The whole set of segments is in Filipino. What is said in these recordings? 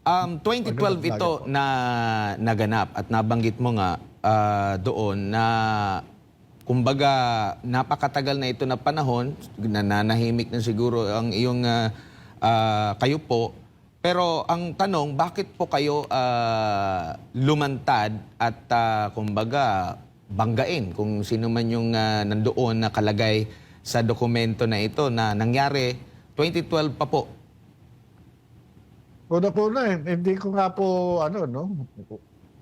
Ano 2012 naglaga ito po? na naganap at nabanggit mo nga doon na kumbaga napakatagal na ito na panahon, nananahimik na siguro ang iyong kayo po. Pero ang tanong, bakit po kayo lumantad at kumbaga banggain kung sino man yung nandoon na kalagay sa dokumento na ito na nangyari 2012 pa po? Una-una, hindi ko nga po,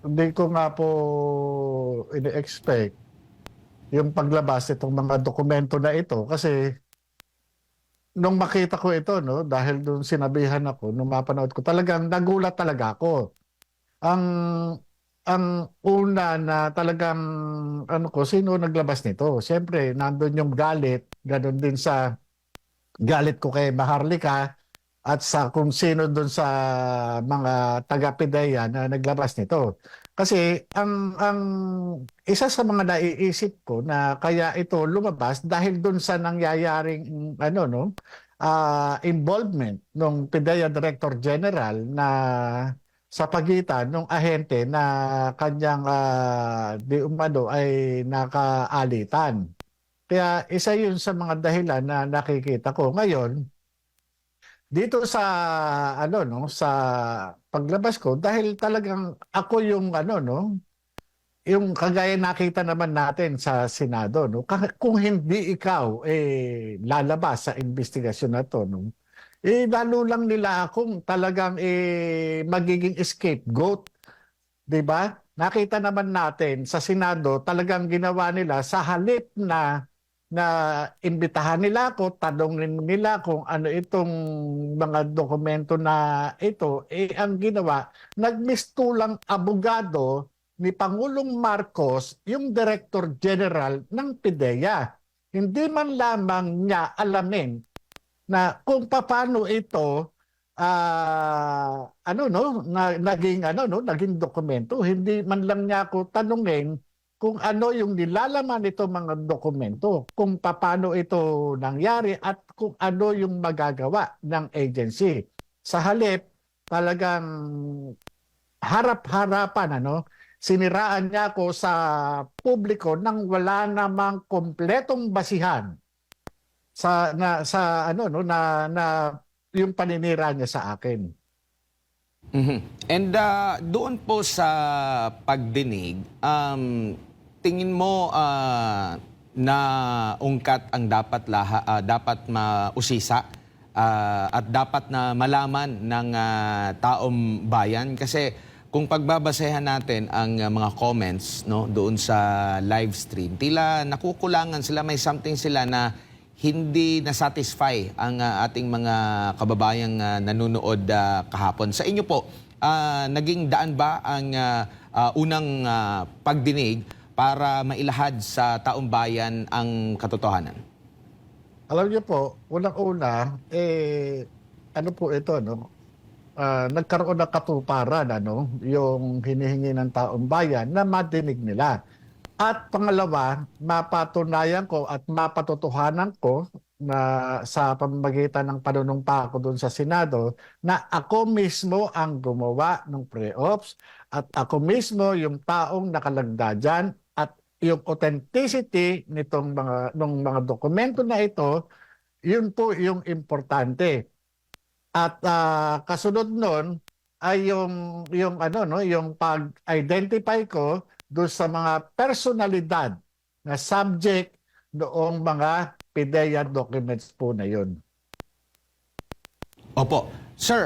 hindi ko nga po ini-expect yung paglabas itong mga dokumento na ito. Kasi nung makita ko ito, no, dahil doon sinabihan ako, nung mapanood ko, talagang nagulat talaga ako. Ang ang una na talagang, sino naglabas nito? Siyempre, nandun yung galit, ganun din sa galit ko kay Maharlika, at sa kung sino doon sa mga taga-PIDEA na naglabas nito. Kasi ang isa sa mga naiisip ko na kaya ito lumabas dahil doon sa nangyayaring involvement ng PIDEA Director General na sa pagitan ng ahente na kanyang di umano ay nakaalitan. Kaya isa yun sa mga dahilan na nakikita ko. Ngayon, dito sa sa paglabas ko dahil talagang ako yung yung kagaya nakita naman natin sa Senado, no, kung hindi ikaw lalabas sa investigasyon na to, no, lalo lang nila akong talagang magiging scapegoat, 'di ba? Nakita naman natin sa Senado talagang ginawa nila sa halip na imbitahan nila ako, tanongin nila kung ano itong mga dokumento na ito, ang ginawa, nagmistulang abogado ni Pangulong Marcos, yung Director General ng PIDEA. Hindi man lamang niya alamin na kung paano ito naging dokumento. Hindi man lang niya ako tanungin kung ano yung nilalaman nito mga dokumento, kung paano ito nangyari at kung ano yung magagawa ng agency. Sa halip, talagang harap-harapan, siniraan niya ako sa publiko nang wala namang kompletong basihan sa yung paninira niya sa akin. Mhm. And doon po sa pagdinig, tingin mo na ungkat ang dapat mausisa at dapat na malaman ng taong bayan? Kasi kung pagbabasehan natin ang mga comments, no, doon sa live stream, tila nakukulangan sila, may something sila na hindi na-satisfy ang ating mga kababayang nanonood kahapon. Sa inyo po, naging daan ba ang unang pagdinig para mailahad sa taong bayan ang katotohanan? Alam niyo po, unang-una, ano po ito, no? Nagkaroon ng katuparan, yung hinihingi ng taong bayan na madinig nila. At pangalawa, mapatunayan ko at mapatotohanan ko na sa pamamagitan ng panunumpa ko doon sa Senado na ako mismo ang gumawa ng pre-ops at ako mismo yung taong nakalagda dyan at yung authenticity nung mga dokumento na ito, yun po yung importante. At kasunod nun ay yung pag-identify ko doon sa mga personalidad na subject noong mga PIDEA documents po na yun. Opo. Sir,